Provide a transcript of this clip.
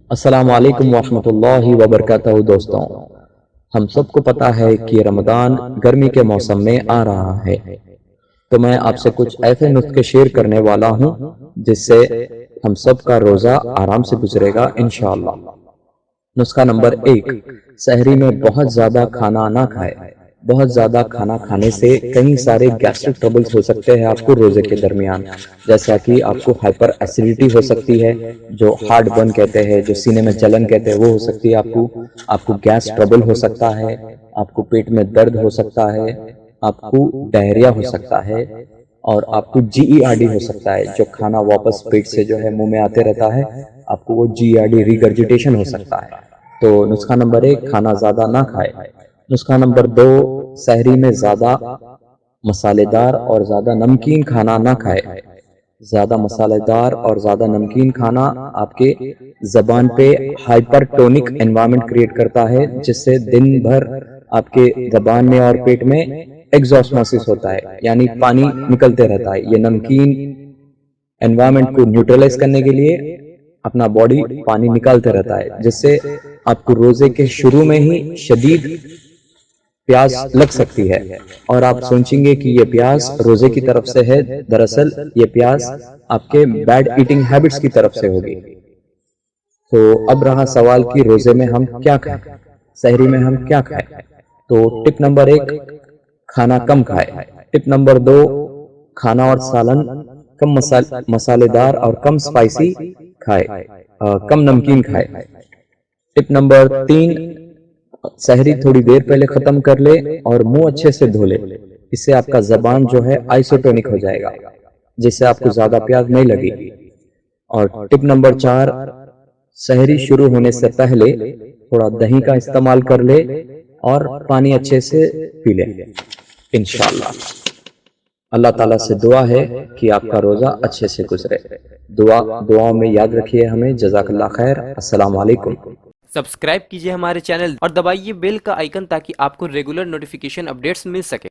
السلام علیکم ورحمۃ اللہ وبرکاتہ دوستوں، ہم سب کو پتا ہے کہ رمضان گرمی کے موسم میں آ رہا ہے، تو میں آپ سے کچھ ایسے نسخے شیئر کرنے والا ہوں جس سے ہم سب کا روزہ آرام سے گزرے گا انشاءاللہ۔ نسخہ نمبر 1، سحری میں بہت زیادہ کھانا نہ کھائے۔ بہت زیادہ کھانا کھانے سے کئی سارے گیسٹرک ٹربلز ہو سکتے ہیں آپ کو روزے کے درمیان، جیسا کہ آپ کو ہائپر ایسیڈیٹی ہو سکتی ہے، جو ہارٹ برن کہتے ہیں، جو سینے میں جلن کہتے ہیں وہ ہو سکتی ہے آپ کو گیس ٹربل ہو سکتا ہے، آپ کو پیٹ میں درد ہو سکتا ہے، آپ کو ڈائریا ہو سکتا ہے، اور آپ کو جی ای آر ڈی ہو سکتا ہے، جو کھانا واپس پیٹ سے جو ہے منہ میں آتے رہتا ہے، آپ کو وہ جی ای آر ڈی ریگرجیٹیشن ہو سکتا ہے۔ تو نسخہ نمبر 1، کھانا زیادہ نہ کھائے۔ نسخہ نمبر 2، سحری میں زیادہ مسالے دار اور زیادہ نمکین کھانا نہ کھائے۔ زیادہ مسالے دار اور زیادہ نمکین کھانا آپ کے زبان پہ ہائپر ٹونک انوائرمنٹ کریٹ کرتا ہے، جس سے دن بھر آپ کے زبان میں اور پیٹ میں ایگزوسموسس ہوتا ہے، یعنی پانی نکلتے رہتا ہے۔ یہ نمکین انوائرمنٹ کو نیوٹرلائز کرنے کے لیے اپنا باڈی پانی نکالتے رہتا ہے، جس سے آپ کو روزے کے شروع میں ہی شدید پیاس لگ سکتی ہے، اور آپ سوچیں گے کہ یہ پیاس روزے کی طرف سے ہے، دراصل یہ پیاس آپ کے بیڈ ایٹنگ ہیبٹس کی طرف سے ہوگی۔ تو اب رہا سوال کہ روزے میں ہم کیا کھائیں، سحری میں ہم کیا کھائیں؟ تو ٹپ نمبر 1، کھانا کم کھائے۔ ٹپ نمبر 2، کھانا اور سالن کم مسالے دار اور کم سپائسی کھائے، کم نمکین کھائے۔ ٹپ نمبر 3، سحری تھوڑی دیر پہلے ختم کر لے اور منہ اچھے سے دھو لے، اس سے آپ کا زبان جو ہے آئسوٹونک ہو جائے گا، جس سے آپ کو زیادہ پیاس نہیں لگے گی۔ اور ٹپ نمبر 4، سحری شروع ہونے سے پہلے تھوڑا دہی کا استعمال کر لے اور پانی اچھے سے پی لے انشاءاللہ۔ اللہ تعالیٰ سے دعا ہے کہ آپ کا روزہ اچھے سے گزرے۔ دعاؤں میں یاد رکھیے ہمیں۔ جزاک اللہ خیر۔ السلام علیکم۔ سبسکرائب کیجئے ہمارے چینل اور دبائیے بیل کا آئیکن تاکہ آپ کو ریگولر نوٹیفیکیشن اپڈیٹس مل سکے۔